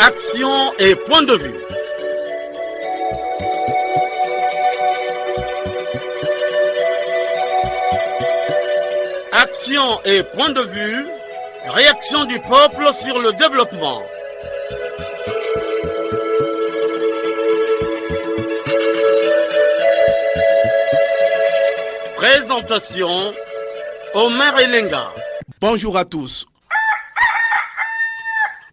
Action et point de vue. Action et point de vue. Réaction du peuple sur le développement. Présentation, Omer Elenga. Bonjour à tous.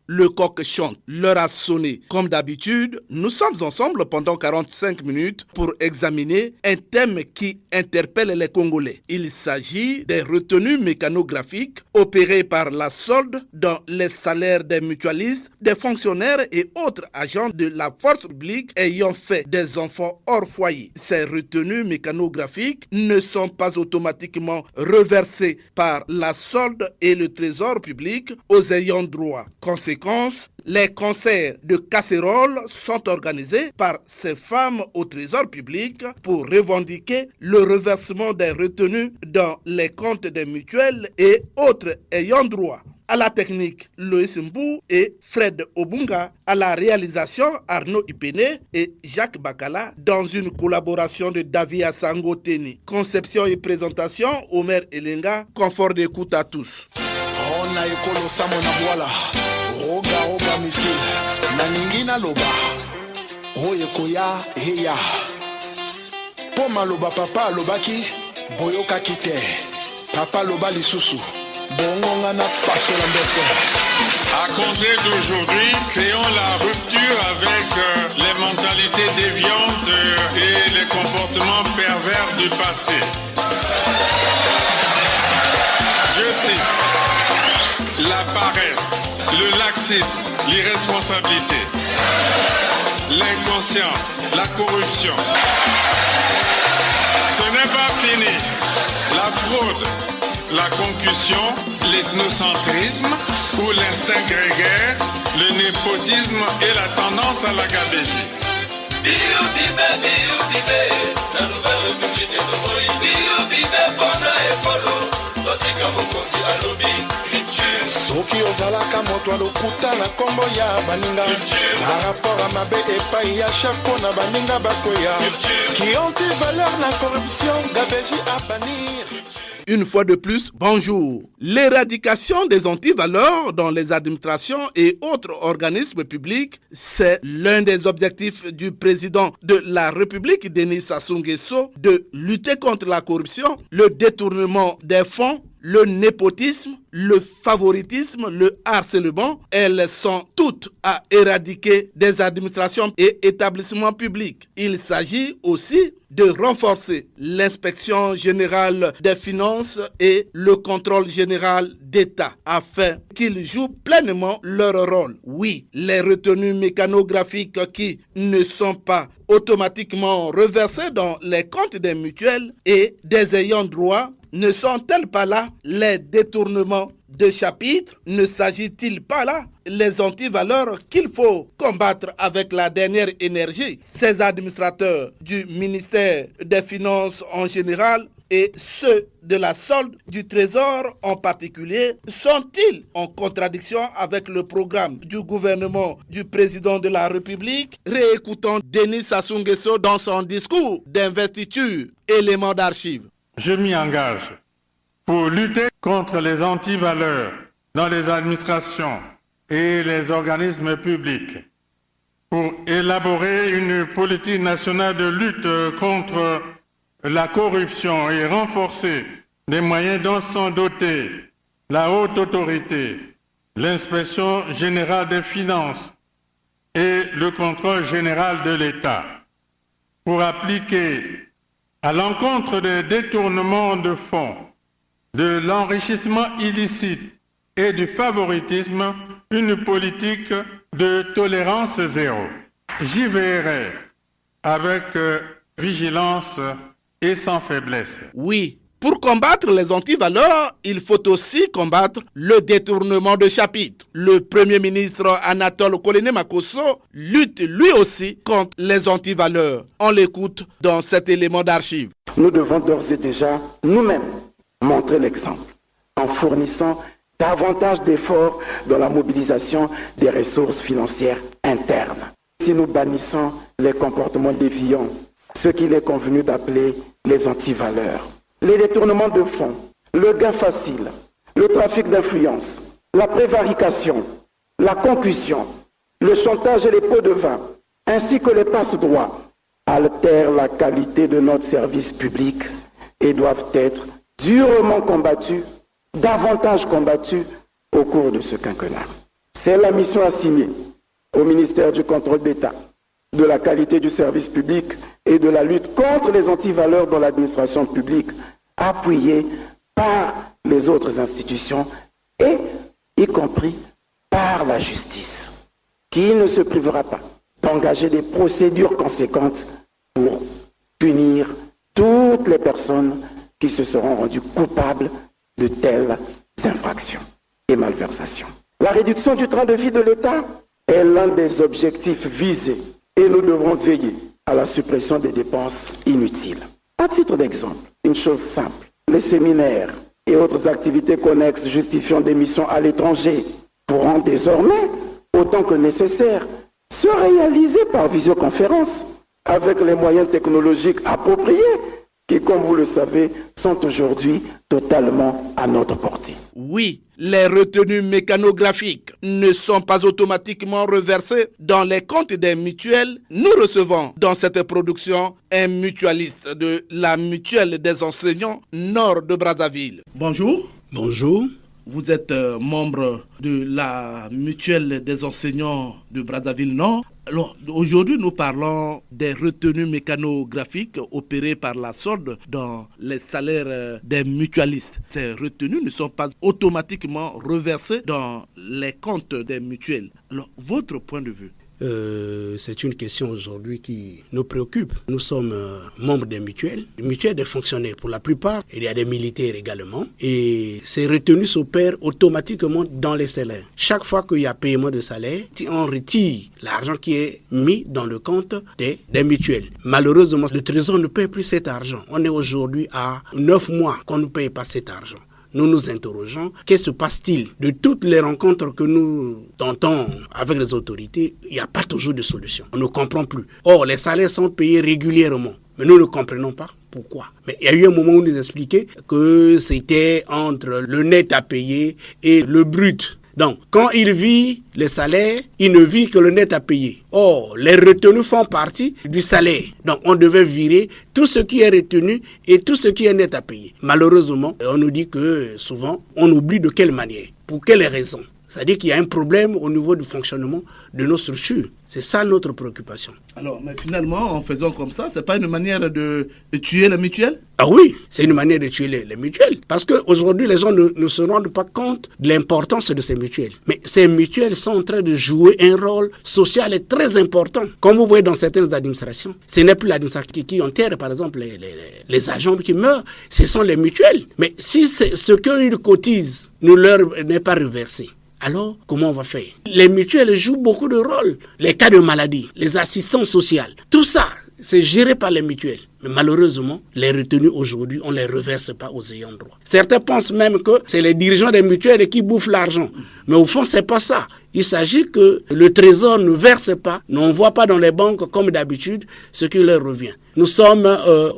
Le coq chante, l'heure a sonné. Comme d'habitude, nous sommes ensemble pendant 45 minutes pour examiner un thème qui interpelle les Congolais. Il s'agit des retenues mécanographiques opérées par la solde dans les salaires des mutualistes, des fonctionnaires et autres agents de la force publique ayant fait des enfants hors foyer. Ces retenues mécanographiques ne sont pas automatiquement reversées par la solde et le trésor public aux ayants droit. Conséquence, les concerts de casseroles sont organisés par ces femmes au trésor public pour revendiquer le reversement des retenues dans les comptes des mutuelles et autres ayants droit. À la technique, Loïs Mbou et Fred Obunga. À la réalisation, Arnaud Ipene et Jacques Bakala, dans une collaboration de Davia Sangoteni. Conception et présentation, Omer Elenga. Confort d'écoute à tous. Roga misil na ningina loba oye koya heya poma loba papa lobaki boyoka kite papa loba lisusu bongonga na pasola mbese. À compter d'aujourd'hui, créons la rupture avec les mentalités déviantes et les comportements pervers du passé. Je cite: la paresse, le laxisme, l'irresponsabilité, l'inconscience, la corruption. Ce n'est pas fini. La fraude, la concussion, l'ethnocentrisme ou l'instinct grégaire, le népotisme et la tendance à la gabegie. La nouvelle république est de soki ozalaka moto alokuta na kombo ya baninga na rapport à mabe epai ya chef po na baninga bakoya qui anti-valeur na corruption gabegie à bannir. Une fois de plus, bonjour. L'éradication des antivaleurs dans les administrations et autres organismes publics, c'est l'un des objectifs du président de la République, Denis Sassou Nguesso, de lutter contre la corruption, le détournement des fonds, le népotisme, le favoritisme, le harcèlement. Elles sont toutes à éradiquer des administrations et établissements publics. Il s'agit aussi de renforcer l'inspection générale des finances et le contrôle général d'État afin qu'ils jouent pleinement leur rôle. Oui, les retenues mécanographiques qui ne sont pas automatiquement reversées dans les comptes des mutuelles et des ayants droit ne sont-elles pas là les détournements de chapitres? Ne s'agit-il pas là les antivaleurs qu'il faut combattre avec la dernière énergie? Ces administrateurs du ministère des Finances en général et ceux de la solde du Trésor en particulier sont-ils en contradiction avec le programme du gouvernement du président de la République? Réécoutons Denis Sassou Nguesso dans son discours d'investiture, élément d'archives. Je m'y engage pour lutter contre les antivaleurs dans les administrations et les organismes publics, pour élaborer une politique nationale de lutte contre la corruption et renforcer les moyens dont sont dotés la haute autorité, l'inspection générale des finances et le contrôle général de l'État, pour appliquer à l'encontre des détournements de fonds, de l'enrichissement illicite et du favoritisme, une politique de tolérance zéro. J'y veillerai avec vigilance et sans faiblesse. Oui, pour combattre les antivaleurs, il faut aussi combattre le détournement de chapitres. Le Premier ministre Anatole Kolene Makosso lutte lui aussi contre les antivaleurs. On l'écoute dans cet élément d'archive. Nous devons d'ores et déjà nous-mêmes montrer l'exemple en fournissant davantage d'efforts dans la mobilisation des ressources financières internes. Si nous bannissons les comportements déviants, ce qu'il est convenu d'appeler les antivaleurs, les détournements de fonds, le gain facile, le trafic d'influence, la prévarication, la concussion, le chantage et les pots de vin, ainsi que les passe-droits, altèrent la qualité de notre service public et doivent être durement combattus, davantage combattus au cours de ce quinquennat. C'est la mission assignée au ministère du Contrôle d'État, de la qualité du service public et de la lutte contre les antivaleurs dans l'administration publique, appuyée par les autres institutions et y compris par la justice, qui ne se privera pas d'engager des procédures conséquentes pour punir toutes les personnes qui se seront rendues coupables de telles infractions et malversations. La réduction du train de vie de l'État est l'un des objectifs visés et nous devrons veiller à la suppression des dépenses inutiles. À titre d'exemple, une chose simple, les séminaires et autres activités connexes justifiant des missions à l'étranger pourront désormais, autant que nécessaire, se réaliser par visioconférence avec les moyens technologiques appropriés qui, comme vous le savez, sont aujourd'hui totalement à notre portée. Oui, les retenues mécanographiques ne sont pas automatiquement reversées dans les comptes des mutuelles. Nous recevons dans cette production un mutualiste de la mutuelle des enseignants nord de Brazzaville. Bonjour. Bonjour. Vous êtes membre de la mutuelle des enseignants de Brazzaville Nord. Alors, aujourd'hui, nous parlons des retenues mécanographiques opérées par la SODE dans les salaires des mutualistes. Ces retenues ne sont pas automatiquement reversées dans les comptes des mutuelles. Alors, votre point de vue? C'est une question aujourd'hui qui nous préoccupe. Nous sommes membres des mutuelles des fonctionnaires pour la plupart. Il y a des militaires également. Et ces retenues s'opèrent automatiquement dans les salaires. Chaque fois qu'il y a paiement de salaire, on retire l'argent qui est mis dans le compte des mutuelles. Malheureusement, le Trésor ne paie plus cet argent. On est aujourd'hui à 9 mois qu'on ne paye pas cet argent. Nous nous interrogeons, qu'est-ce se passe-t-il? De toutes les rencontres que nous tentons avec les autorités, il n'y a pas toujours de solution. On ne comprend plus. Or, les salaires sont payés régulièrement, mais nous ne comprenons pas pourquoi. Mais il y a eu un moment où nous expliquait que c'était entre le net à payer et le brut. Donc, quand il vit le salaire, il ne vit que le net à payer. Or, les retenues font partie du salaire. Donc, on devait virer tout ce qui est retenu et tout ce qui est net à payer. Malheureusement, on nous dit que souvent, on oublie de quelle manière, pour quelles raisons. C'est-à-dire qu'il y a un problème au niveau du fonctionnement de nos structures. C'est ça notre préoccupation. Alors, mais finalement, en faisant comme ça, c'est pas une manière de tuer les mutuelles? Ah oui, c'est une manière de tuer les mutuelles. Parce qu'aujourd'hui, les gens ne se rendent pas compte de l'importance de ces mutuelles. Mais ces mutuelles sont en train de jouer un rôle social très important. Comme vous voyez dans certaines administrations, ce n'est plus l'administration qui enterre, par exemple, les agents qui meurent. Ce sont les mutuelles. Mais si ce qu'ils cotisent ne leur n'est pas reversé, alors, comment on va faire? Les mutuelles jouent beaucoup de rôles. Les cas de maladie, les assistances sociales, tout ça, c'est géré par les mutuelles. Mais malheureusement, les retenues aujourd'hui, on ne les reverse pas aux ayants droit. Certains pensent même que c'est les dirigeants des mutuelles qui bouffent l'argent. Mais au fond, ce n'est pas ça. Il s'agit que le Trésor ne verse pas, n'envoie pas dans les banques comme d'habitude ce qui leur revient. Nous sommes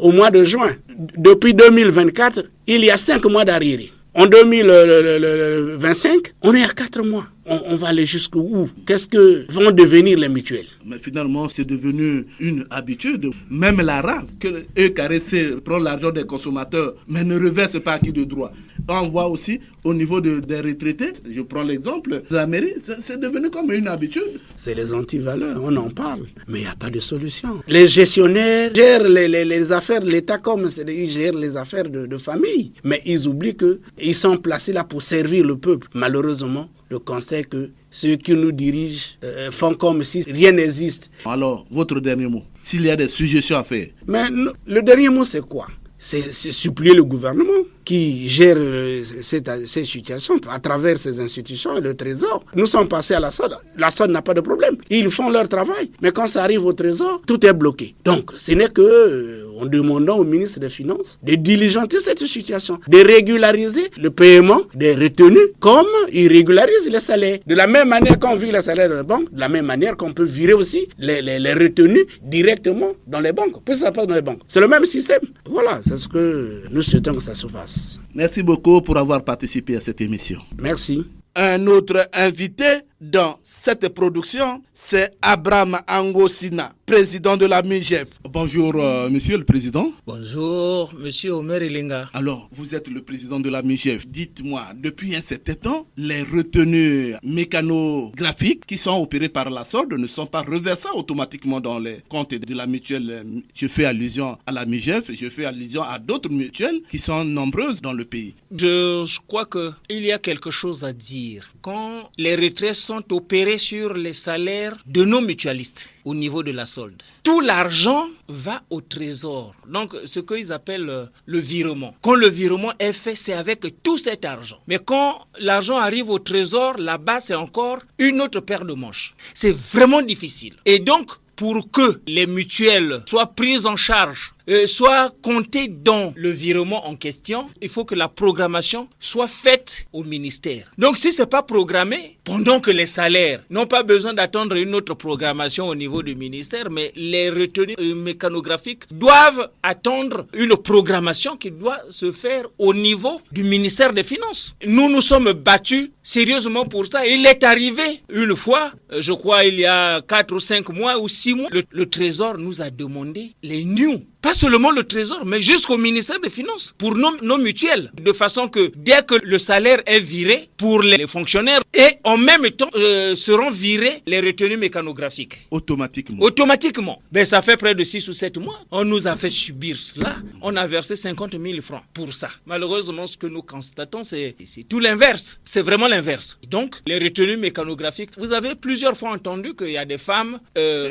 au mois de juin. Depuis 2024, il y a 5 mois d'arriérés. En 2025, on est à 4 mois. On va aller jusqu'où? Qu'est-ce que vont devenir les mutuelles? Mais finalement, c'est devenu une habitude. Même la RAF, que eux caresser, prend l'argent des consommateurs, mais ne reverse pas acquis de droit. On voit aussi au niveau des retraités, je prends l'exemple de la mairie, c'est devenu comme une habitude. C'est les antivaleurs, on en parle, mais il n'y a pas de solution. Les gestionnaires gèrent les affaires de l'État comme ils gèrent les affaires de famille, mais ils oublient qu'ils sont placés là pour servir le peuple. Malheureusement, le constat est que ceux qui nous dirigent font comme si rien n'existe. Alors, votre dernier mot, s'il y a des suggestions à faire? Mais le dernier mot, c'est quoi? C'est supplier le gouvernement qui gère ces situations à travers ces institutions et le Trésor. Nous sommes passés à la SODE. La SODE n'a pas de problème. Ils font leur travail. Mais quand ça arrive au Trésor, tout est bloqué. Donc, ce n'est que en demandant au ministre des Finances de diligenter cette situation, de régulariser le paiement des retenues comme il régularise les salaires. De la même manière qu'on vire les salaires dans les banques, de la même manière qu'on peut virer aussi les retenues directement dans les banques. Puis ça passe dans les banques. C'est le même système. Voilà, c'est ce que nous souhaitons que ça se fasse. Merci beaucoup pour avoir participé à cette émission. Merci. Un autre invité dans cette production, c'est Abraham Angosina, président de la MIGEF. Bonjour, monsieur le président. Bonjour, monsieur Omer Ilinga. Alors, vous êtes le président de la MIGEF. Dites-moi, depuis un certain temps, les retenues mécanographiques qui sont opérées par la SORD ne sont pas reversées automatiquement dans les comptes de la mutuelle. Je fais allusion à la MIGEF, je fais allusion à d'autres mutuelles qui sont nombreuses dans le pays. Je crois qu'il y a quelque chose à dire. Quand les retraits sont opérés sur les salaires de nos mutualistes au niveau de la solde, tout l'argent va au trésor. Donc, ce qu'ils appellent le virement. Quand le virement est fait, c'est avec tout cet argent. Mais quand l'argent arrive au trésor, là-bas, c'est encore une autre paire de manches. C'est vraiment difficile. Et donc, pour que les mutuelles soient prises en charge, soit comptées dans le virement en question, il faut que la programmation soit faite au ministère. Donc si ce n'est pas programmé, pendant que les salaires n'ont pas besoin d'attendre une autre programmation au niveau du ministère, mais les retenues mécanographiques doivent attendre une programmation qui doit se faire au niveau du ministère des Finances. Nous nous sommes battus sérieusement pour ça. Il est arrivé une fois, je crois il y a 4 ou 5 mois ou 6 mois, le Trésor nous a demandé les news. Pas seulement le Trésor, mais jusqu'au ministère des Finances, pour nos mutuelles. De façon que dès que le salaire est viré pour les fonctionnaires, et en même temps seront virés les retenues mécanographiques. Automatiquement. Automatiquement. Ben, ça fait près de 6 ou 7 mois. On nous a fait subir cela. On a versé 50 000 francs pour ça. Malheureusement, ce que nous constatons, c'est tout l'inverse. C'est vraiment l'inverse. Donc, les retenues mécanographiques, vous avez plusieurs fois entendu qu'il y a des femmes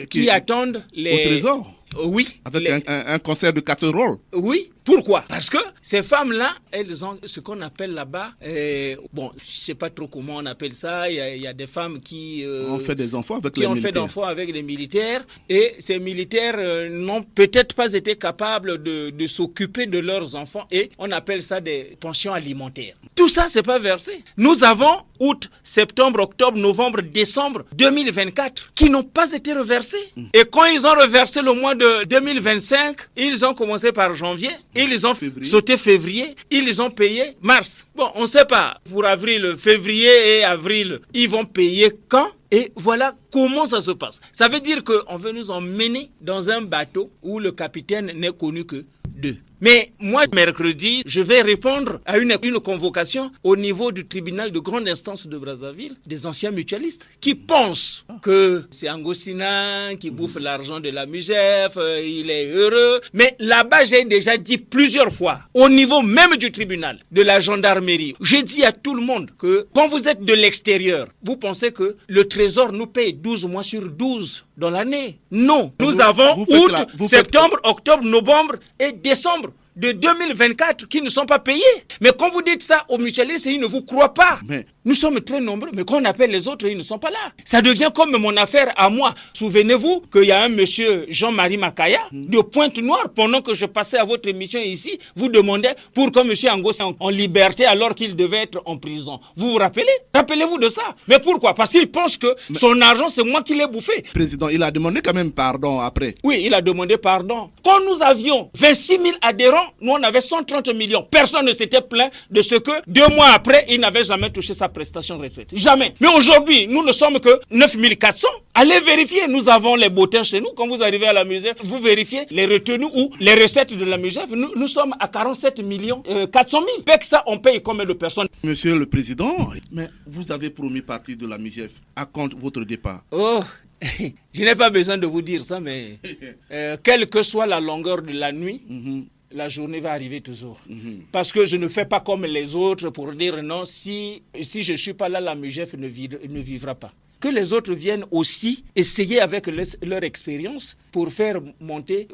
qui attendent les... Au Trésor. Oui. Avec un concert de casserole. Oui. Pourquoi? Parce que ces femmes-là, elles ont ce qu'on appelle là-bas, bon, je ne sais pas trop comment on appelle ça, il y a des femmes qui ont fait des enfants avec qui les ont militaires. fait d'enfants avec les militaires, et ces militaires n'ont peut-être pas été capables de s'occuper de leurs enfants, et on appelle ça des pensions alimentaires. Tout ça, c'est pas versé. Nous avons août, septembre, octobre, novembre, décembre 2024 qui n'ont pas été reversés. Et quand ils ont reversé le mois de 2025, ils ont commencé par janvier, ils ont sauté février, ils ont payé mars. Bon, on ne sait pas. Pour avril, février et avril, ils vont payer quand? Et voilà comment ça se passe. Ça veut dire qu'on veut nous emmener dans un bateau où le capitaine n'est connu que d'eux. Mais moi, mercredi, je vais répondre à une convocation au niveau du tribunal de grande instance de Brazzaville des anciens mutualistes qui pensent que c'est Angosina qui bouffe l'argent de la MIGEF, il est heureux. Mais là-bas, j'ai déjà dit plusieurs fois, au niveau même du tribunal, de la gendarmerie, j'ai dit à tout le monde que quand vous êtes de l'extérieur, vous pensez que le Trésor nous paye 12 mois sur 12 dans l'année. Non, nous avons août, septembre, octobre, novembre et décembre de 2024 qui ne sont pas payés. Mais quand vous dites ça aux mutualistes, ils ne vous croient pas. Mais nous sommes très nombreux, mais quand on appelle les autres, ils ne sont pas là. Ça devient comme mon affaire à moi. Souvenez-vous qu'il y a un monsieur Jean-Marie Makaya de Pointe-Noire, pendant que je passais à votre émission ici, vous demandez pourquoi monsieur Angos est en liberté alors qu'il devait être en prison. Vous vous rappelez? Rappelez-vous de ça. Mais pourquoi? Parce qu'il pense que son argent, c'est moi qui l'ai bouffé. Président, il a demandé quand même pardon après. Oui, il a demandé pardon. Quand nous avions 26 000 adhérents, nous on avait 130 millions. Personne ne s'était plaint de ce que 2 mois après, il n'avait jamais touché sa prestation de retraite. Jamais. Mais aujourd'hui, nous ne sommes que 9 400. Allez vérifier, nous avons les bottins chez nous. Quand vous arrivez à la MIGEF, vous vérifiez les retenues ou les recettes de la MIGEF. Nous sommes à 47 millions 400 000. Avec ça, on paye combien de personnes? Monsieur le Président, mais vous avez promis partie de la MIGEF. À quand votre départ? Oh, je n'ai pas besoin de vous dire ça, mais quelle que soit la longueur de la nuit, la journée va arriver toujours. Parce que je ne fais pas comme les autres pour dire non, si je ne suis pas là, la MIGEF ne vivra pas. Que les autres viennent aussi essayer avec leur expérience pour faire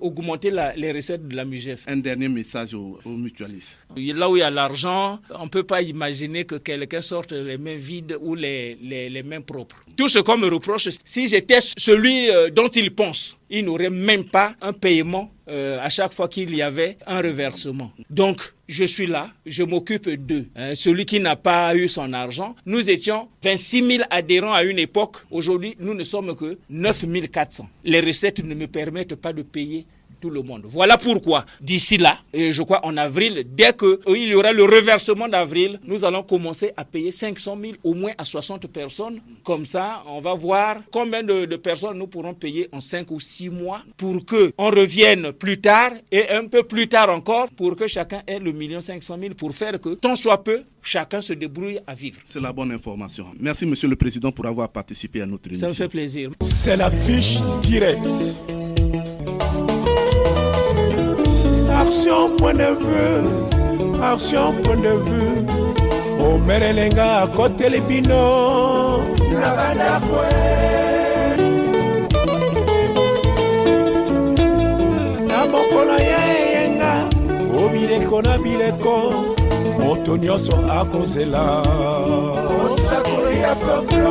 augmenter les recettes de la MIGEF. Un dernier message aux mutualistes. Là où il y a l'argent, on ne peut pas imaginer que quelqu'un sorte les mains vides ou les mains propres. Tout ce qu'on me reproche, si j'étais celui dont ils pensent, ils n'auraient même pas un paiement à chaque fois qu'il y avait un reversement. Donc, je suis là, je m'occupe d'eux. Celui qui n'a pas eu son argent, nous étions 26 000 adhérents à une époque. Aujourd'hui, nous ne sommes que 9 400. Les recettes ne me permettent pas de payer tout le monde. Voilà pourquoi, d'ici là, je crois en avril, dès qu'il y aura le reversement d'avril, nous allons commencer à payer 500 000 au moins à 60 personnes. Comme ça, on va voir combien de personnes nous pourrons payer en 5 ou 6 mois pour qu'on revienne plus tard et un peu plus tard encore pour que chacun ait le 1 500 000 pour faire que, tant soit peu, chacun se débrouille à vivre. C'est la bonne information. Merci, Monsieur le Président, pour avoir participé à notre émission. Ça me fait plaisir. C'est la fiche directe. Action point de vue, action point de vue. Omer Elenga à côté les bino. Nagana kwe. Namokola yenga. Obireko na bileko. Moto nyonso akozela. Osakolo ya peuple.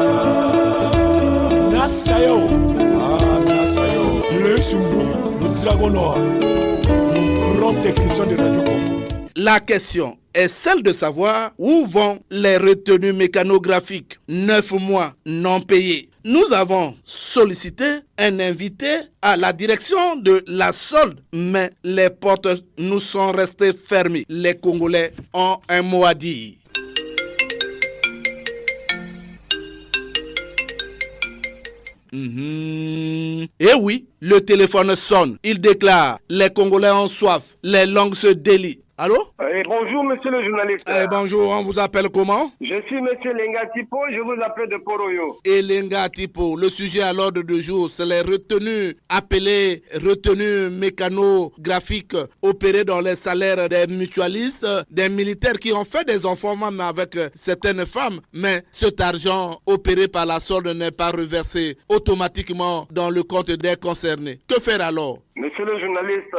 Nasayo. Ah Nasayo. Le Sumbu, le dragon noir. De Radio Congo. La question est celle de savoir où vont les retenues mécanographiques 9 mois non payés. Nous avons sollicité un invité à la direction de la solde, mais les portes nous sont restées fermées. Les Congolais ont un mot à dire. Et oui, le téléphone sonne. Il déclare, les Congolais ont soif, les langues se délient. Allô? Bonjour, monsieur le journaliste. Bonjour, on vous appelle comment? Je suis monsieur Lenga Tipo, je vous appelle de Poroyo. Et Lenga Tipo, le sujet à l'ordre du jour, c'est les retenues appelées retenues mécanographiques opérées dans les salaires des mutualistes, des militaires qui ont fait des enfants même avec certaines femmes, mais cet argent opéré par la solde n'est pas reversé automatiquement dans le compte des concernés. Que faire alors? Monsieur le journaliste,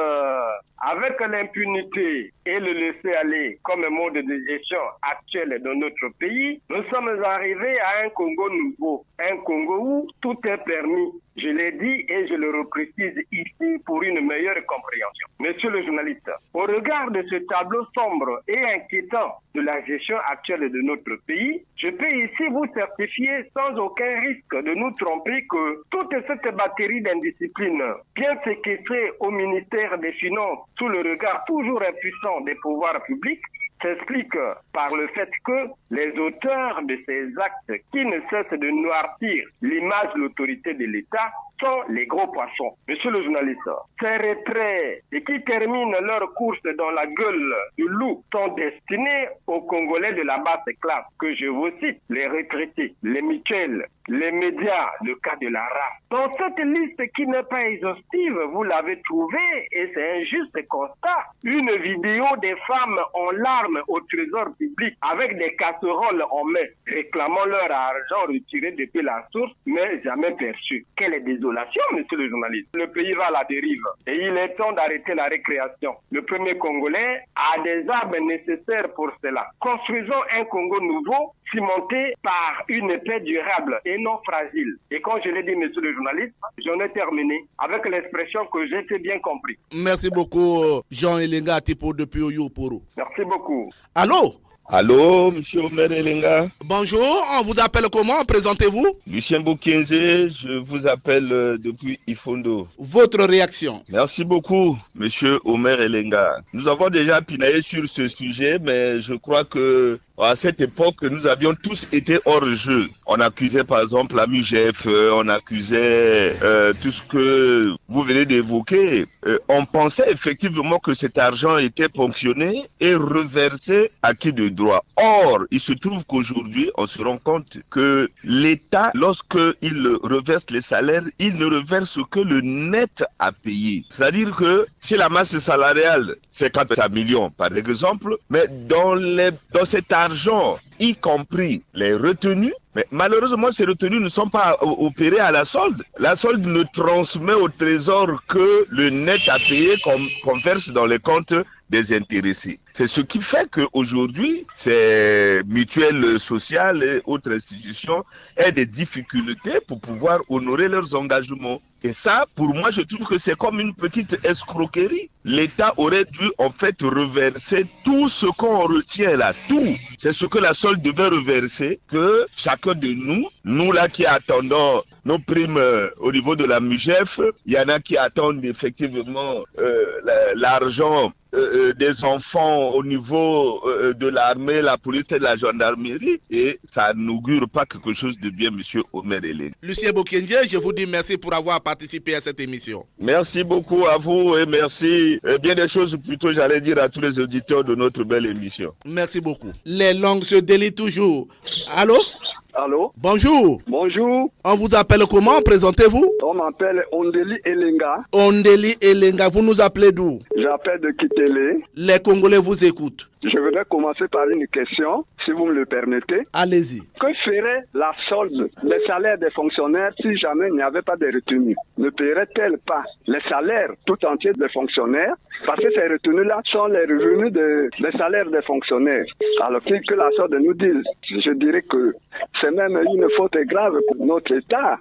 avec l'impunité et le laisser-aller comme mode de gestion actuel de notre pays, nous sommes arrivés à un Congo nouveau, un Congo où tout est permis. Je l'ai dit et je le reprécise ici pour une meilleure compréhension. Monsieur le journaliste, au regard de ce tableau sombre et inquiétant de la gestion actuelle de notre pays, je peux ici vous certifier sans aucun risque de nous tromper que toute cette batterie d'indiscipline, bien séquestrée au ministère des Finances sous le regard toujours impuissant des pouvoirs publics, s'explique par le fait que les auteurs de ces actes qui ne cessent de noircir l'image de l'autorité de l'État sont les gros poissons. Monsieur le journaliste, ces retraits et qui terminent leur course dans la gueule du loup sont destinés aux Congolais de la basse classe, que je vous cite, les retraités, les mutuelles, les médias, le cas de la race. Dans cette liste qui n'est pas exhaustive, vous l'avez trouvé, et c'est un juste constat, une vidéo des femmes en larmes au trésor public avec des casseroles en main, réclamant leur argent retiré depuis la source, mais jamais perçu. Quelle désolation, monsieur le journaliste. Le pays va à la dérive et il est temps d'arrêter la récréation. Le premier Congolais a des armes nécessaires pour cela. Construisons un Congo nouveau, cimenté par une paix durable et non fragile. Et quand je l'ai dit, monsieur le journaliste, j'en ai terminé avec l'expression que j'ai fait bien compris. Merci beaucoup, Jean Elenga Tipo depuis Oyoporo. Merci beaucoup. Allô? Allô, monsieur Omer Elenga. Bonjour, on vous appelle comment? Présentez-vous. Lucien Boukenze, je vous appelle depuis Ifondo. Votre réaction? Merci beaucoup, monsieur Omer Elenga. Nous avons déjà pinaillé sur ce sujet, mais je crois que à cette époque, nous avions tous été hors jeu. On accusait par exemple la MUGF, on accusait tout ce que vous venez d'évoquer. On pensait effectivement que cet argent était ponctionné et reversé à qui de droit. Or, il se trouve qu'aujourd'hui, on se rend compte que l'État, lorsqu'il reverse les salaires, il ne reverse que le net à payer. C'est-à-dire que si la masse salariale, c'est 4 millions par exemple, mais dans cet argent, y compris les retenues, mais malheureusement, ces retenues ne sont pas opérées à la solde. La solde ne transmet au trésor que le net à payer qu'on verse dans les comptes des intéressés. C'est ce qui fait qu'aujourd'hui, ces mutuelles sociales et autres institutions aient des difficultés pour pouvoir honorer leurs engagements. Et ça, pour moi, je trouve que c'est comme une petite escroquerie. L'État aurait dû en fait reverser tout ce qu'on retient là, tout. C'est ce que la solde devait reverser, que chacun de nous là qui attendons nos primes au niveau de la MUGEF, il y en a qui attendent effectivement l'argent des enfants au niveau de l'armée, la police et de la gendarmerie, et ça n'augure pas quelque chose de bien, monsieur Omer Elenga. Lucien Bokendié, je vous dis merci pour avoir participé à cette émission. Merci beaucoup à vous et merci, bien des choses plutôt, j'allais dire à tous les auditeurs de notre belle émission. Merci beaucoup. Les langues se délient toujours. Allô? Allô? Bonjour. Bonjour. On vous appelle comment? Présentez-vous. On m'appelle Ondeli Elenga. Ondeli Elenga, vous nous appelez d'où? J'appelle de Kitele. Les Congolais vous écoutent. Je voudrais commencer par une question, si vous me le permettez. Allez-y. Que ferait la solde des salaires des fonctionnaires si jamais il n'y avait pas de retenues? Ne paierait-elle pas les salaires tout entiers des fonctionnaires? Parce que ces retenues-là sont les revenus des salaires des fonctionnaires. Alors que la solde nous dise, je dirais que c'est même une faute grave pour notre État.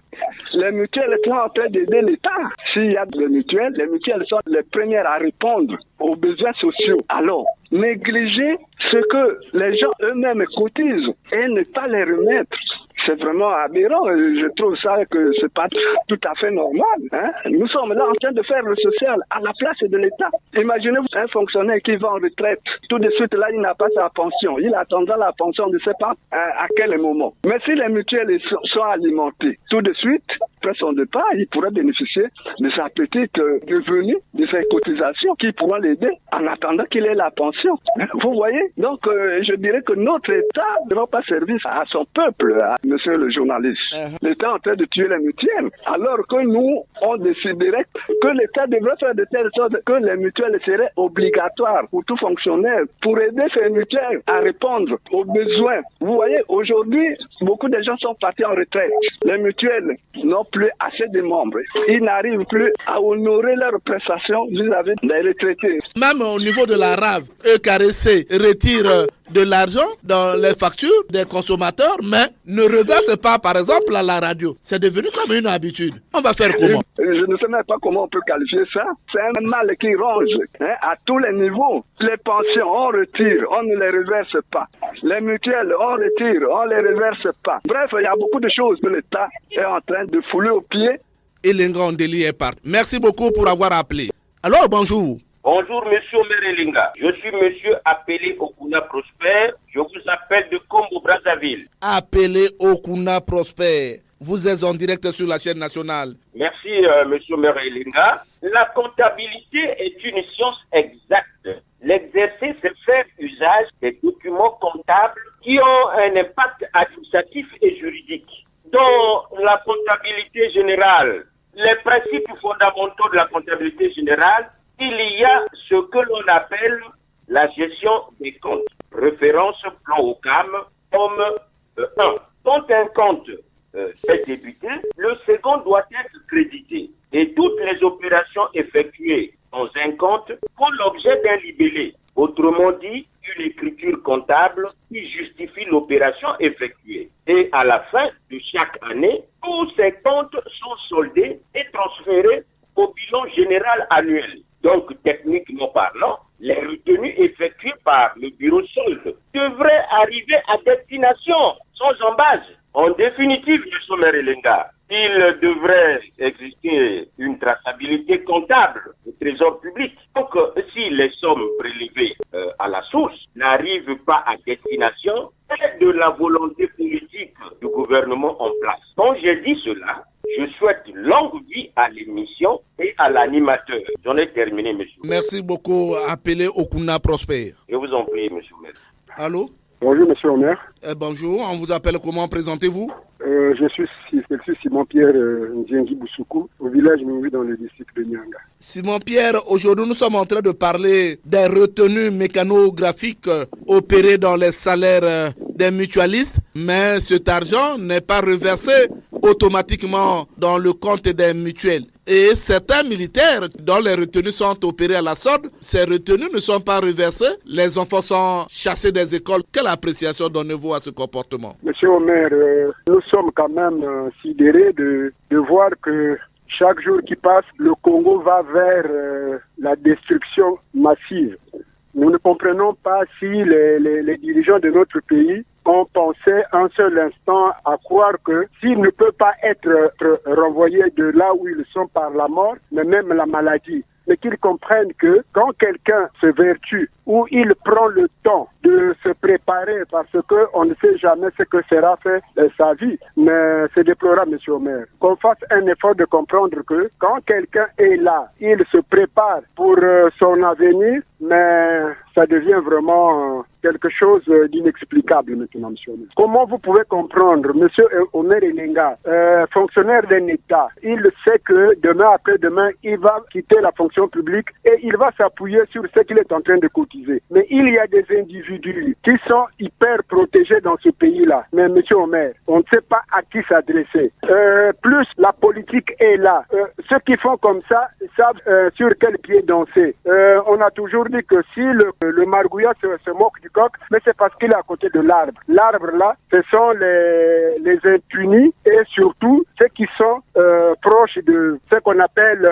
Les mutuelles sont en train d'aider l'État. S'il y a des mutuelles, les mutuelles sont les premières à répondre aux besoins sociaux. Alors, négliger ce que les gens eux-mêmes cotisent et ne pas les remettre, c'est vraiment aberrant. Je trouve ça que c'est pas tout à fait normal. Hein? Nous sommes là en train de faire le social à la place de l'État. Imaginez-vous un fonctionnaire qui va en retraite. Tout de suite, là, il n'a pas sa pension. Il attendra la pension, je ne sais pas à quel moment. Mais si les mutuelles sont alimentées, tout de suite, après son départ, il pourrait bénéficier de sa petite revenue, de ses cotisations qui pourront l'aider en attendant qu'il ait la pension. Vous voyez? Donc, je dirais que notre État ne rend pas service à son peuple, monsieur le journaliste. L'État est en train de tuer les mutuelles, alors que nous, on déciderait que l'État devrait faire de telle sorte que les mutuelles seraient obligatoires pour tout fonctionnaire, pour aider ces mutuelles à répondre aux besoins. Vous voyez, aujourd'hui, beaucoup de gens sont partis en retraite. Les mutuelles n'ont plus assez de membres. Ils n'arrivent plus à honorer leurs prestations vis-à-vis des retraités. Même au niveau de la RAV, EKRC retire de l'argent dans les factures des consommateurs, mais ne reverse pas, par exemple, à la radio. C'est devenu comme une habitude. On va faire comment? Je ne sais même pas comment on peut qualifier ça. C'est un mal qui ronge à tous les niveaux. Les pensions, on retire, on ne les reverse pas. Les mutuelles, on retire, on ne les reverse pas. Bref, il y a beaucoup de choses que l'État est en train de fouler aux pieds. Elenga Ondeli est parti. Merci beaucoup pour avoir appelé. Alors, bonjour. Bonjour, monsieur Omer Elenga. Je suis monsieur appelé Okuna Prosper. Je vous appelle de Congo-Brazzaville. Appelé Okuna Prosper. Vous êtes en direct sur la chaîne nationale. Merci, monsieur Omer Elenga. La comptabilité est une science exacte. L'exercice, c'est faire usage des documents comptables qui ont un impact administratif et juridique. Dans la comptabilité générale, les principes fondamentaux de la comptabilité générale, il y a ce que l'on appelle la gestion des comptes. Référence plan OCAM, tome 1. Quand un compte est débuté, le second doit être crédité. Et toutes les opérations effectuées dans un compte font l'objet d'un libellé. Autrement dit, une écriture comptable qui justifie l'opération effectuée. Et à la fin de chaque année, tous ces comptes sont soldés et transférés au bilan général annuel. Donc, techniquement parlant, les retenues effectuées par le bureau solde devraient arriver à destination, sans embâge. En définitive, M. Omer Elenga, il devrait exister une traçabilité comptable du trésor public. Donc, si les sommes prélevées à la source n'arrivent pas à destination, c'est de la volonté politique du gouvernement en place. Quand j'ai dit cela, je souhaite longue vie à l'émission et à l'animateur. J'en ai terminé, monsieur. Merci beaucoup. Appelé Okuna Prosper. Je vous en prie, monsieur Omer. Allô? Bonjour, monsieur Omer. Bonjour, on vous appelle comment? Présentez-vous? Je suis Simon-Pierre Ndiengi Boussoukou, au village Mingui dans le district de Nyanga. Simon-Pierre, aujourd'hui nous sommes en train de parler des retenues mécanographiques opérées dans les salaires des mutualistes, mais cet argent n'est pas reversé automatiquement dans le compte des mutuelles. Et certains militaires dont les retenues sont opérées à la solde, ces retenues ne sont pas reversées, les enfants sont chassés des écoles. Quelle appréciation donnez-vous à ce comportement? Monsieur Omer, nous sommes quand même sidérés de voir que Chaque jour qui passe, le Congo va vers la destruction massive. Nous ne comprenons pas si les dirigeants de notre pays ont pensé un seul instant à croire que s'ils ne peuvent pas être renvoyés de là où ils sont par la mort, mais même la maladie, mais qu'ils comprennent que quand quelqu'un se vertue ou il prend le temps de se préparer parce qu'on ne sait jamais ce que sera fait sa vie. Mais c'est déplorable, monsieur Omer. Qu'on fasse un effort de comprendre que quand quelqu'un est là, il se prépare pour son avenir, mais ça devient vraiment quelque chose d'inexplicable maintenant, monsieur Omer. Comment vous pouvez comprendre, monsieur Omer Elenga, fonctionnaire d'un État, il sait que demain après-demain, il va quitter la fonction publique et il va s'appuyer sur ce qu'il est en train de cotiser. Mais il y a des individus qui sont hyper protégés dans ce pays-là. Mais monsieur Omer, on ne sait pas à qui s'adresser. Plus la politique est là. Ceux qui font comme ça savent sur quel pied danser. On a toujours dit que si le margouillat se moque du coq, mais c'est parce qu'il est à côté de l'arbre. L'arbre là, ce sont les impunis et surtout ceux qui sont proches de ce qu'on appelle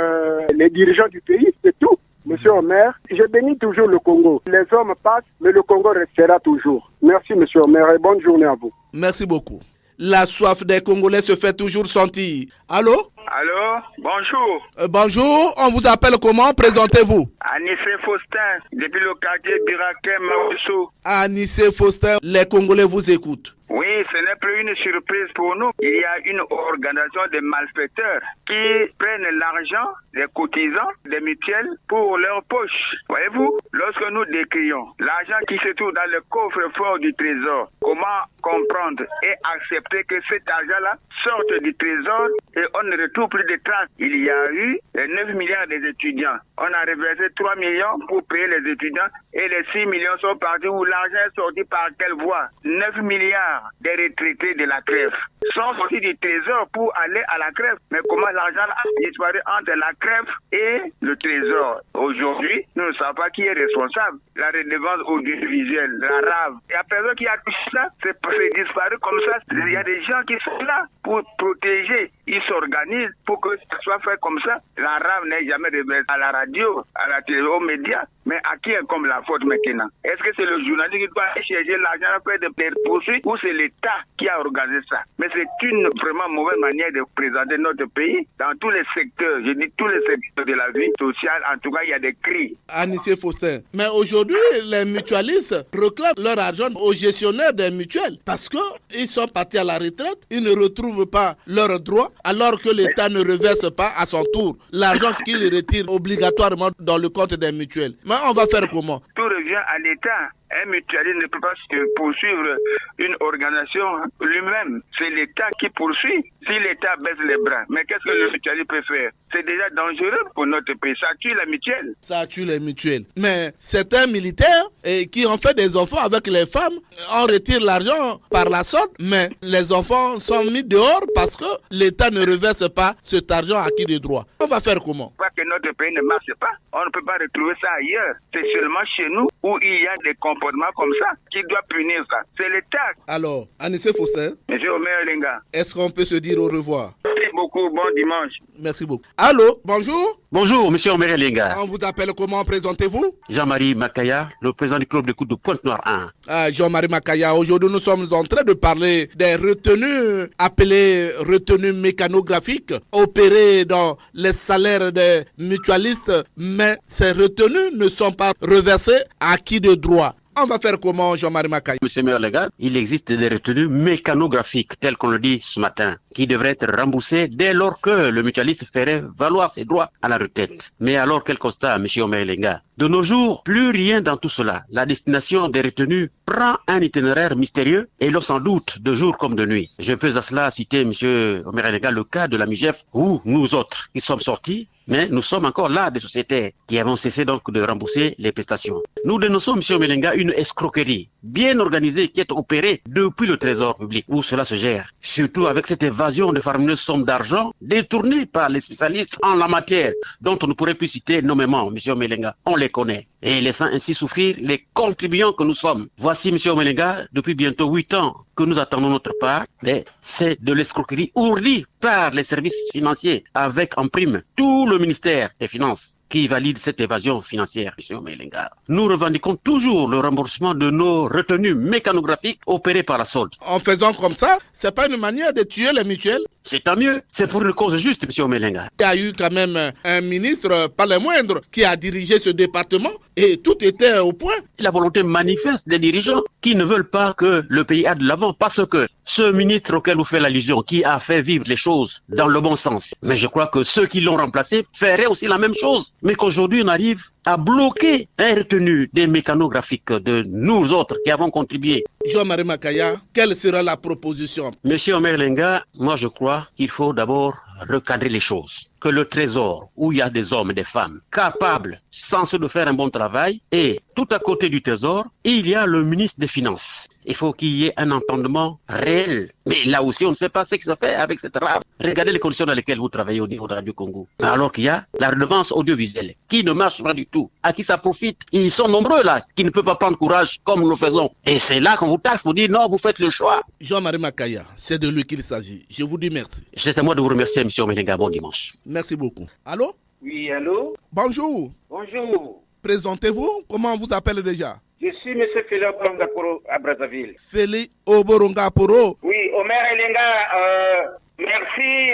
les dirigeants du pays, c'est tout. Monsieur Omer, je bénis toujours le Congo. Les hommes passent, mais le Congo restera toujours. Merci, monsieur Omer, et bonne journée à vous. Merci beaucoup. La soif des Congolais se fait toujours sentir. Allô? Allô, bonjour. Bonjour, on vous appelle comment? Présentez-vous. Anissé Faustin, depuis le quartier Biraké, Maoussou. Anissé Faustin, les Congolais vous écoutent. Oui, ce n'est plus une surprise pour nous. Il y a une organisation de malfaiteurs qui prennent l'argent des cotisants, des mutuelles pour leur poche. Voyez-vous, lorsque nous décrions l'argent qui se trouve dans le coffre-fort du trésor, comment comprendre et accepter que cet argent-là sorte du trésor et on ne retrouve plus de traces? Il y a eu 9 milliards des étudiants. On a reversé 3 millions pour payer les étudiants et les 6 millions sont partis où l'argent est sorti par quelle voie? 9 milliards des retraités de la crève sont sortis du trésor pour aller à la crève. Mais comment l'argent a disparu entre la crève et le trésor? Aujourd'hui, nous ne savons pas qui est responsable. La redevance audiovisuelle, la RAV. Il n'y a personne qui a touché ça. C'est disparu comme ça. Il y a des gens qui sont là pour protéger. Ils s'organisent pour que ça soit fait comme ça. La RAV n'est jamais reversée à la radio, à la télé, aux médias. Mais à qui est comme la faute maintenant? Est-ce que c'est le journaliste qui doit aller chercher l'argent après de poursuites ou c'est l'État qui a organisé ça? Mais c'est une vraiment mauvaise manière de présenter notre pays dans tous les secteurs. Je dis tous les secteurs de la vie sociale. En tout cas, il y a des cris. Anissé Faustin, mais aujourd'hui, les mutualistes réclament leur argent aux gestionnaires des mutuelles parce qu'ils sont partis à la retraite, ils ne retrouvent pas leurs droits alors que l'État ne reverse pas à son tour l'argent qu'il retire obligatoirement dans le compte des mutuelles. Mais on va faire comment? Tout revient à l'État. Un mutualiste ne peut pas poursuivre une organisation lui-même. C'est l'État qui poursuit. Si l'État baisse les bras, mais qu'est-ce que le mutualiste peut faire? C'est déjà dangereux pour notre pays. Ça tue la mutuelle. Ça tue les mutuelles. Mais certains militaires qui ont fait des enfants avec les femmes, on retire l'argent par la sorte, mais les enfants sont mis dehors parce que l'État ne reverse pas cet argent acquis de droit. On va faire comment? Pas que notre pays ne marche pas. On ne peut pas retrouver ça ailleurs. C'est seulement chez nous où il y a des comportements comme ça qui doit punir ça. C'est l'État. Alors, Anissé Faustin, monsieur Omer Elenga, est-ce qu'on peut se dire au revoir? Merci beaucoup, bon dimanche. Merci beaucoup. Allô, bonjour. Bonjour, monsieur Omer Elenga. On vous appelle comment? Présentez-vous? Jean-Marie Makaya, le président du club de coups de Pointe-Noire 1. Jean-Marie Makaya, aujourd'hui nous sommes en train de parler des retenues appelées retenues mécanographiques opérées dans les salaires des mutualistes, mais ces retenues ne sont pas reversées à qui de droit. On va faire comment, Jean-Marie Makaya? Monsieur Maire Légal, il existe des retenues mécanographiques, telles qu'on le dit ce matin, qui devraient être remboursées dès lors que le mutualiste ferait valoir ses droits à la retraite. Mais alors, quel constat, monsieur Omer Elenga? De nos jours, plus rien dans tout cela. La destination des retenues prend un itinéraire mystérieux et l'on s'en doute de jour comme de nuit. Je peux à cela citer, monsieur Omer Elenga, le cas de la MIGEF, où nous autres, qui sommes sortis, mais nous sommes encore là des sociétaires qui avons cessé donc de rembourser les prestations. Nous dénonçons, M. Melenga, une escroquerie bien organisée qui est opérée depuis le Trésor public où cela se gère. Surtout avec cette évasion de faramineuses sommes d'argent détournées par les spécialistes en la matière, dont on ne pourrait plus citer nommément, M. Melenga. On les connaît. Et laissant ainsi souffrir les contribuants que nous sommes. Voici, M. Melenga, depuis bientôt 8 ans que nous attendons notre part, mais c'est de l'escroquerie ourdie par les services financiers avec en prime tout le ministère des Finances qui valide cette évasion financière, M. Melenga. Nous revendiquons toujours le remboursement de nos retenues mécanographiques opérées par la solde. En faisant comme ça, c'est pas une manière de tuer les mutuelles? C'est tant mieux, c'est pour une cause juste, M. Melenga. Il y a eu quand même un ministre, pas le moindre, qui a dirigé ce département et tout était au point. La volonté manifeste des dirigeants qui ne veulent pas que le pays aille de l'avant parce que ce ministre auquel vous faites allusion, qui a fait vivre les choses dans le bon sens, mais je crois que ceux qui l'ont remplacé feraient aussi la même chose, mais qu'aujourd'hui on arrive à bloquer un retenu des mécanographiques de nous autres qui avons contribué. Jean-Marie Makaya, quelle sera la proposition? Monsieur Melenga, moi je crois qu'il faut d'abord recadrer les choses. Que le trésor, où il y a des hommes et des femmes capables, censés de faire un bon travail, et tout à côté du trésor, il y a le ministre des Finances. Il faut qu'il y ait un entendement réel. Mais là aussi, on ne sait pas ce qui se fait avec cette rave. Regardez les conditions dans lesquelles vous travaillez au niveau de Radio Congo. Alors qu'il y a la redevance audiovisuelle qui ne marche pas du tout. À qui ça profite? Ils sont nombreux là, qui ne peuvent pas prendre courage comme nous le faisons. Et c'est là qu'on vous taxe pour dire non, vous faites le choix. Jean-Marie Makaya, c'est de lui qu'il s'agit. Je vous dis merci. C'est à moi de vous remercier, M. Melenga. Bon dimanche. Merci beaucoup. Allô? Oui, allô? Bonjour. Bonjour. Présentez-vous. Comment on vous appelle déjà? Je suis M. Félix Oborongaporo à Brazzaville. Félix Oborongaporo. Oui, Omer Elenga, merci.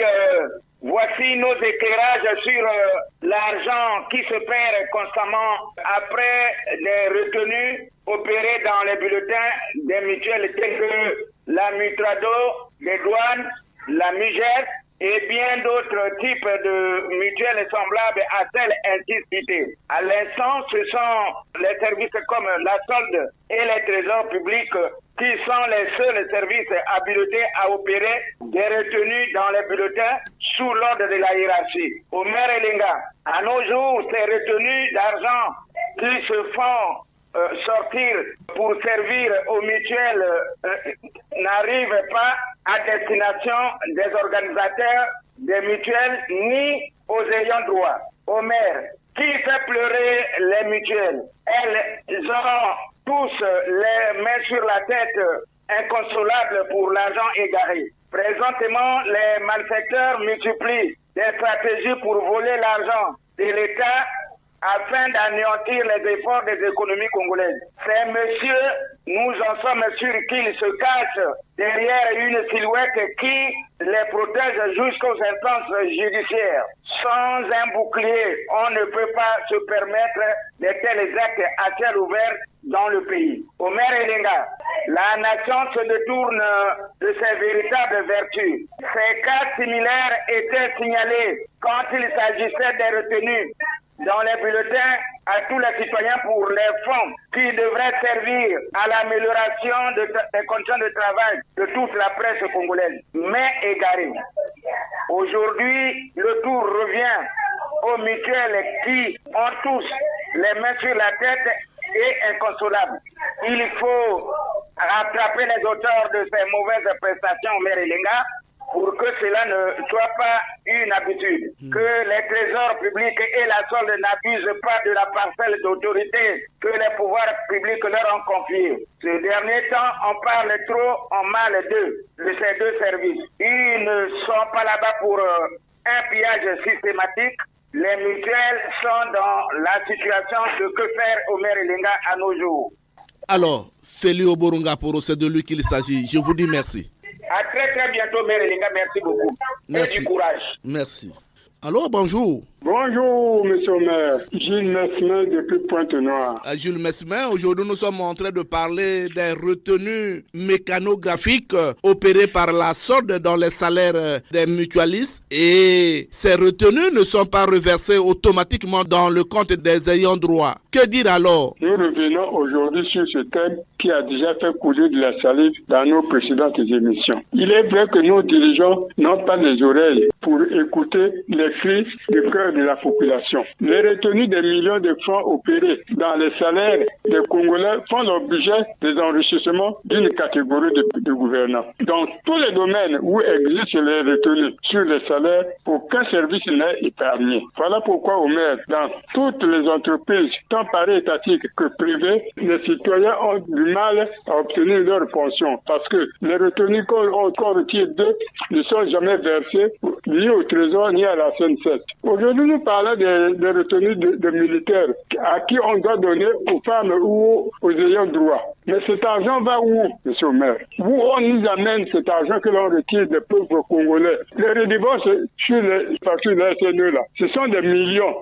Voici nos éclairages sur l'argent qui se perd constamment après les retenues opérées dans les bulletins des mutuelles telles que la Mutrado, les douanes, la MIGEF et bien d'autres types de mutuelles semblables à celles ainsi citées. À l'instant, ce sont les services comme la solde et les trésors publics qui sont les seuls services habilités à opérer des retenues dans les bulletins sous l'ordre de la hiérarchie. Omer Elenga, à nos jours, ces retenues d'argent qui se font sortir pour servir aux mutuelles n'arrivent pas à destination des organisateurs des mutuelles ni aux ayants droit. Omer, qui fait pleurer les mutuelles? Elles ont tous les mains sur la tête, inconsolables pour l'argent égaré. Présentement, les malfaiteurs multiplient des stratégies pour voler l'argent de l'État afin d'anéantir les efforts des économies congolaises. Ces messieurs, nous en sommes sûrs qu'ils se cachent derrière une silhouette qui les protège jusqu'aux instances judiciaires. Sans un bouclier, on ne peut pas se permettre de tels actes à ciel ouvert dans le pays. Omer Elenga, la nation se détourne de ses véritables vertus. Ces cas similaires étaient signalés quand il s'agissait des retenues dans les bulletins à tous les citoyens pour les fonds qui devraient servir à l'amélioration des conditions de travail de toute la presse congolaise, mais égarés. Aujourd'hui, le tour revient aux mutuelles qui ont tous les mains sur la tête et inconsolables. Il faut rattraper les auteurs de ces mauvaises prestations, Omer Elenga, pour que cela ne soit pas une habitude. Que les trésors publics et la solde n'abusent pas de la parcelle d'autorité que les pouvoirs publics leur ont confiée. Ces derniers temps, on parle trop en mal d'eux, de ces deux services. Ils ne sont pas là-bas pour un pillage systématique. Les mutuelles sont dans la situation de que faire Omer Elenga à nos jours. Alors, Félix Oborongaporo, c'est de lui qu'il s'agit. Je vous dis merci. À très très bientôt, Omer Elenga. Merci beaucoup. Merci. Et du courage. Merci. Alors, bonjour. Bonjour, monsieur le maire. Gilles Mesmin depuis Pointe-Noire. Jules Mesmin, aujourd'hui nous sommes en train de parler des retenues mécanographiques opérées par la solde dans les salaires des mutualistes. Et ces retenues ne sont pas reversées automatiquement dans le compte des ayants droit. Que dire alors? Nous revenons aujourd'hui sur ce thème qui a déjà fait couler de la salive dans nos précédentes émissions. Il est vrai que nos dirigeants n'ont pas les oreilles pour écouter les cris du cœur cœur de la population. Les retenues des millions de francs opérés dans les salaires des Congolais font l'objet des enrichissements d'une catégorie de gouvernants. Dans tous les domaines où existent les retenues sur les salaires, aucun service n'est épargné. Voilà pourquoi, au maire, dans toutes les entreprises, tant para-étatiques que privées, les citoyens ont du mal à obtenir leur pension parce que les retenues qu'on retire d'eux ne sont jamais versées ni au Trésor ni à la SNCF. Aujourd'hui, nous parlons des retenues de militaires à qui on doit donner aux femmes ou aux ayants droit. Mais cet argent va où, monsieur le maire? Où on nous amène cet argent que l'on retire des pauvres Congolais? Les redevances sur les factures de la SNE, là, ce sont des millions,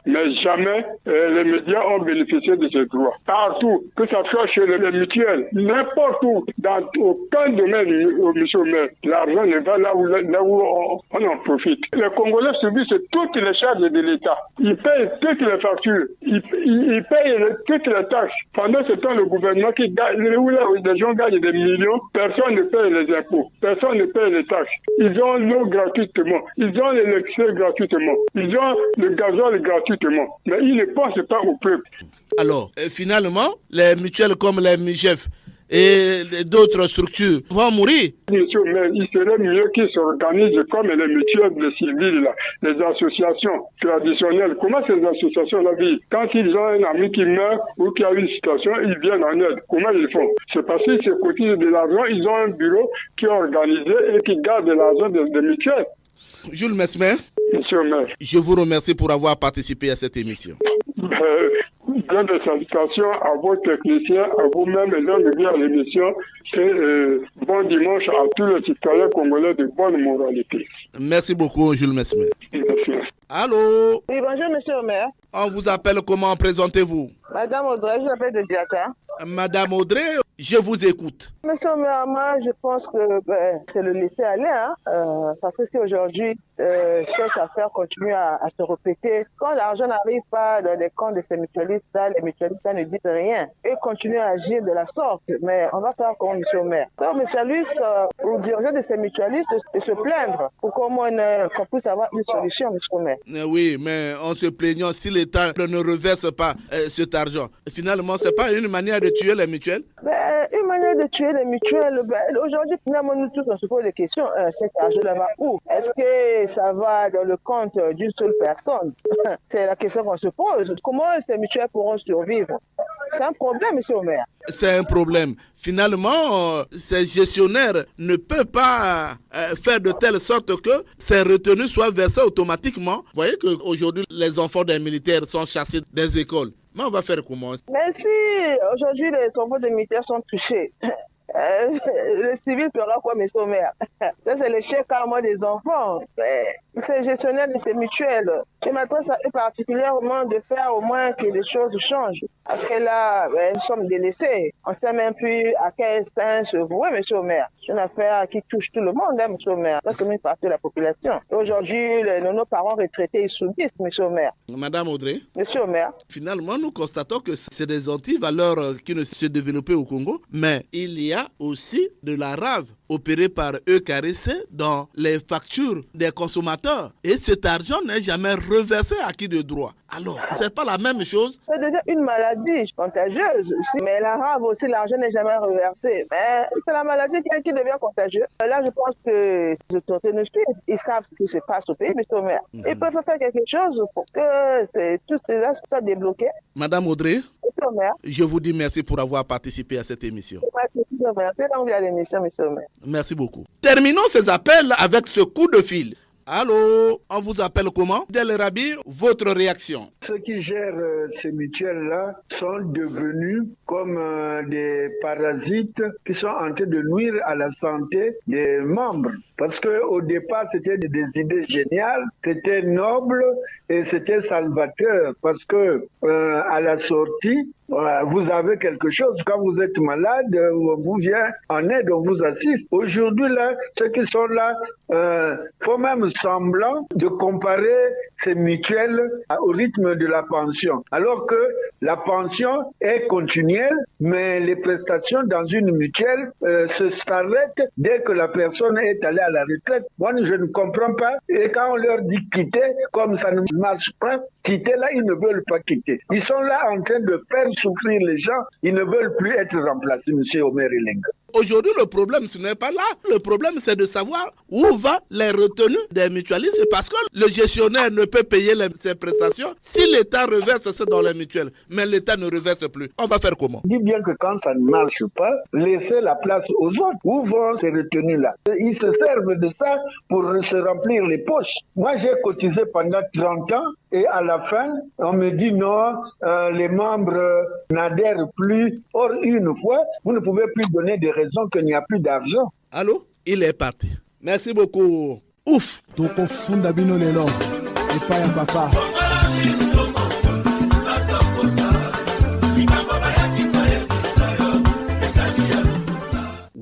mais jamais les médias ont bénéficié de ces droits. Partout, que ce soit chez les mutuelles, n'importe où, dans aucun domaine, monsieur le maire, l'argent ne va là où on en profite. Les Congolais subissent toutes les charges de l'État. Ils payent toutes les factures, ils payent toutes les taxes. Pendant ce temps, le gouvernement qui gagne, où les gens gagnent des millions, personne ne paye les impôts, personne ne paye les taxes. Ils ont l'eau gratuitement, ils ont l'électricité gratuitement, ils ont le gazole gratuitement, mais ils ne pensent pas au peuple. Alors, finalement, les mutuelles comme les MIGEF et d'autres structures vont mourir. Monsieur, mais il serait mieux qu'ils s'organisent comme les mutuelles de civils, là, les associations traditionnelles. Comment ces associations-là vivent? Quand ils ont un ami qui meurt ou qui a une situation, ils viennent en aide. Comment ils font? C'est parce qu'ils se cotisent de l'argent, ils ont un bureau qui est organisé et qui garde de l'argent des mutuelles. Jules Mesmer, monsieur le maire, je vous remercie pour avoir participé à cette émission. Plein de salutations à vos techniciens, à vous-même et longue vie à l'émission et bon dimanche à tous les citoyens congolais de bonne moralité. Merci beaucoup, Jules Mesmer. Merci. Allô? Oui, bonjour, monsieur le maire. On vous appelle comment? Présentez-vous. Madame Audrey, je l'appelle de Diaka. Madame Audrey, je vous écoute. Monsieur le maire, moi, je pense que c'est le laisser aller, parce que si aujourd'hui, cette affaire continue à se répéter, quand l'argent n'arrive pas dans les comptes de ces mutualistes-là, les mutualistes-là ne disent rien et continuent à agir de la sorte. Mais on va faire comment, monsieur le maire? Donc, mutualistes, aux dirigeants de ces mutualistes de se plaindre pour qu'on puisse avoir une solution, monsieur le maire. Oui, mais en se plaignant, si l'État ne reverse pas cet argent, finalement, c'est pas une manière de tuer les mutuelles? Une manière de tuer les mutuelles, aujourd'hui, finalement, nous tous, on se pose des questions. Cet argent-là va où? Est-ce que ça va dans le compte d'une seule personne? C'est la question qu'on se pose. Comment ces mutuelles pourront survivre? C'est un problème, monsieur le maire. C'est un problème. Finalement, ces gestionnaires ne peuvent pas faire de telle sorte que ces retenues soient versées automatiquement. Vous voyez qu'aujourd'hui, les enfants des militaires sont chassés des écoles. Mais on va faire comment? Mais si aujourd'hui les enfants des militaires sont touchés, le civil fera quoi, monsieur le maire? Ça, c'est le chèque à moi des enfants. C'est gestionnaire de ces mutuelles. Je m'adresse à eux particulièrement de faire au moins que les choses changent. Parce que là, nous sommes délaissés. On ne sait même plus à quel sens se vouer, monsieur le maire. C'est une affaire qui touche tout le monde, monsieur le maire. Parce que une partie de la population. Aujourd'hui, nos parents retraités, ils subissent, monsieur le maire. Madame Audrey. Monsieur le maire. Finalement, nous constatons que c'est des antivaleurs qui ne se développent au Congo, mais il y a aussi de la rave opérée par EKRC dans les factures des consommateurs. Et cet argent n'est jamais reversé à qui de droit. Alors, c'est pas la même chose? C'est déjà une maladie contagieuse. Mais la rave aussi, l'argent n'est jamais reversé. Mais c'est la maladie qui devient contagieuse. Là, je pense que les autorités nous suivent. Ils savent ce qui se passe au pays, monsieur le maire. Ils peuvent faire quelque chose pour que tout cela soit débloqué. Madame Audrey, monsieur le maire, je vous dis merci pour avoir participé à cette émission. Merci beaucoup. Terminons ces appels avec ce coup de fil. Allô, on vous appelle comment? Del Rabi, votre réaction? Ceux qui gèrent ces mutuelles-là sont devenus comme des parasites qui sont en train de nuire à la santé des membres. Parce qu'au départ, c'était des idées géniales, c'était noble et c'était salvateur. Parce que à la sortie, vous avez quelque chose, quand vous êtes malade, on vous vient en aide, on vous assiste. Aujourd'hui, là, ceux qui sont là font même semblant de comparer ces mutuelles au rythme de la pension, alors que la pension est continuelle, mais les prestations dans une mutuelle s'arrêtent dès que la personne est allée à la retraite. Moi, je ne comprends pas. Et quand on leur dit quitter, comme ça ne marche pas, quitter là, ils ne veulent pas quitter. Ils sont là en train de faire souffrir les gens. Ils ne veulent plus être remplacés, M. Omer Elenga. Aujourd'hui, le problème, ce n'est pas là. Le problème, c'est de savoir où vont les retenues des mutualistes, parce que le gestionnaire ne peut payer ses prestations si l'État reverse ça dans les mutuelles. Mais l'État ne reverse plus. On va faire comment? Dis bien que quand ça ne marche pas, laissez la place aux autres. Où vont ces retenues-là? Ils se servent de ça pour se remplir les poches. Moi, j'ai cotisé pendant 30 ans et à la fin, on me dit non, les membres n'adhèrent plus. Or, une fois, vous ne pouvez plus donner des raisons qu'il n'y a plus d'argent. Allô? Il est parti. Merci beaucoup. Ouf!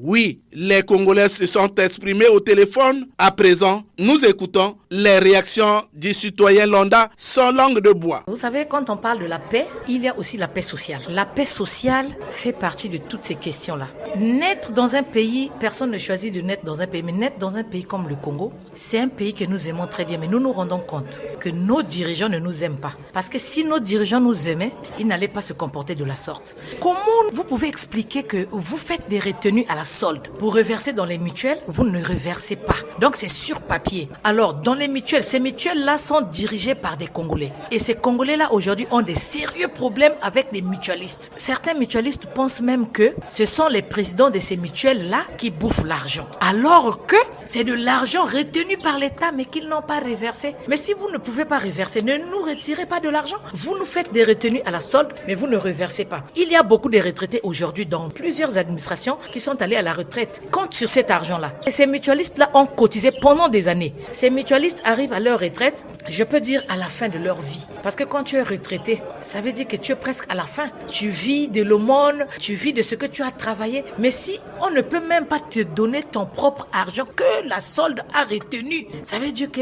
Oui, les Congolais se sont exprimés au téléphone. À présent, nous écoutons les réactions du citoyen Londa sans langue de bois. Vous savez, quand on parle de la paix, il y a aussi la paix sociale. La paix sociale fait partie de toutes ces questions-là. Naître dans un pays, personne ne choisit de naître dans un pays, mais naître dans un pays comme le Congo, c'est un pays que nous aimons très bien, mais nous nous rendons compte que nos dirigeants ne nous aiment pas. Parce que si nos dirigeants nous aimaient, ils n'allaient pas se comporter de la sorte. Comment vous pouvez expliquer que vous faites des retenues à la solde pour reverser dans les mutuelles? Vous ne reversez pas. Donc c'est sur papier. Alors dans les mutuelles, ces mutuelles-là sont dirigées par des Congolais. Et ces Congolais-là aujourd'hui ont des sérieux problèmes avec les mutualistes. Certains mutualistes pensent même que ce sont les présidents de ces mutuelles-là qui bouffent l'argent. Alors que c'est de l'argent retenu par l'État mais qu'ils n'ont pas reversé. Mais si vous ne pouvez pas reverser, ne nous retirez pas de l'argent. Vous nous faites des retenues à la solde, mais vous ne reversez pas. Il y a beaucoup de retraités aujourd'hui dans plusieurs administrations qui sont allés à la retraite. Compte sur cet argent-là. Et ces mutualistes-là ont cotisé pendant des années. Ces mutualistes arrivent à leur retraite, je peux dire à la fin de leur vie. Parce que quand tu es retraité, ça veut dire que tu es presque à la fin. Tu vis de l'aumône, tu vis de ce que tu as travaillé. Mais si on ne peut même pas te donner ton propre argent que la solde a retenu, ça veut dire que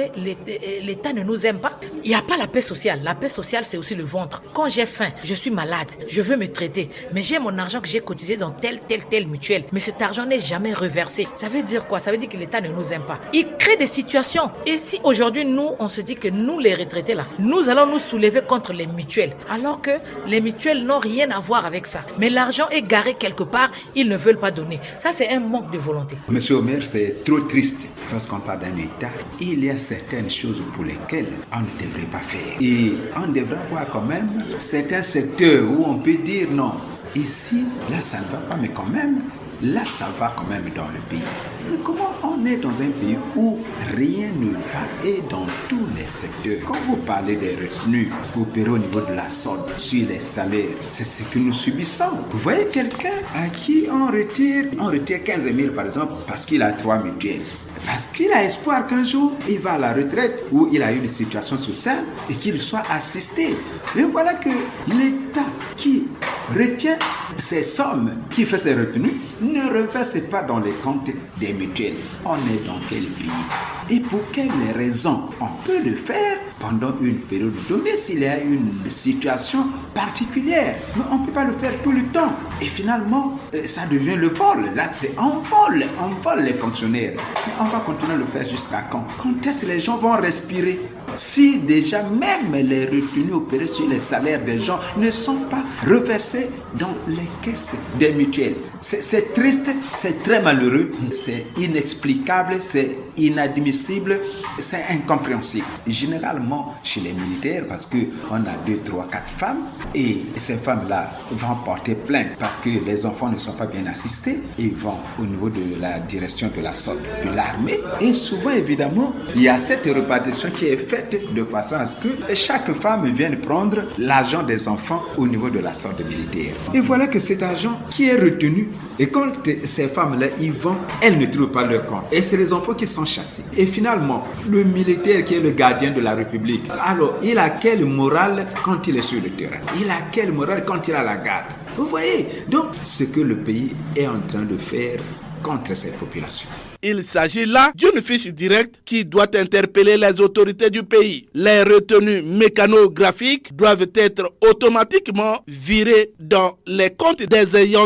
l'État ne nous aime pas. Il n'y a pas la paix sociale. La paix sociale, c'est aussi le ventre. Quand j'ai faim, je suis malade, je veux me traiter, mais j'ai mon argent que j'ai cotisé dans telle mutuelle. Mais cet argent n'est jamais reversé. Ça veut dire quoi? Ça veut dire que l'État ne nous aime pas. Il crée des situations. Et si aujourd'hui, nous, on se dit que nous, les retraités là, nous allons nous soulever contre les mutuelles, alors que les mutuelles n'ont rien à voir avec ça. Mais l'argent est garé quelque part, ils ne veulent pas donner. Ça, c'est un manque de volonté. Monsieur Omer, c'est trop triste. Lorsqu'on parle d'un État, il y a certaines choses pour lesquelles on ne devrait pas faire. Et on devrait avoir quand même certains secteurs où on peut dire non, ici, là, ça ne va pas, mais quand même, là, ça va quand même dans le pays. Mais comment on est dans un pays où rien ne va et dans tous les secteurs? Quand vous parlez des retenues opérées au niveau de la solde sur les salaires, c'est ce que nous subissons. Vous voyez quelqu'un à qui on retire 15 000 par exemple parce qu'il a 3 mutuelles. Parce qu'il a espoir qu'un jour, il va à la retraite ou il a une situation sociale et qu'il soit assisté. Mais voilà que l'État qui retient ces sommes, qui fait ces retenues, ne reverse pas dans les comptes des mutuelles. On est dans quel pays? Et pour quelles raisons? On peut le faire pendant une période donnée s'il y a une situation particulière. Mais on ne peut pas le faire tout le temps. Et finalement, ça devient le vol. Là, on vole les fonctionnaires. Mais on va continuer à le faire jusqu'à quand? Quand est-ce que les gens vont respirer? Si déjà même les retenues opérées sur les salaires des gens ne sont pas reversées dans les caisses des mutuelles. C'est triste, c'est très malheureux, c'est inexplicable, c'est inadmissible, c'est incompréhensible. Généralement chez les militaires, parce qu'on a 2, 3, 4 femmes, et ces femmes-là vont porter plainte parce que les enfants ne sont pas bien assistés, et vont au niveau de la direction de la solde de l'armée. Et souvent, évidemment, il y a cette répartition qui est faite faite de façon à ce que chaque femme vienne prendre l'argent des enfants au niveau de la solde militaire. Et voilà que cet argent qui est retenu, et quand ces femmes-là y vont, elles ne trouvent pas leur compte. Et c'est les enfants qui sont chassés. Et finalement, le militaire qui est le gardien de la République, alors il a quelle morale quand il est sur le terrain? Il a quelle morale quand il a la garde? Vous voyez? Donc, ce que le pays est en train de faire contre cette population. Il s'agit là d'une fiche directe qui doit interpeller les autorités du pays. Les retenues mécanographiques doivent être automatiquement virées dans les comptes des ayants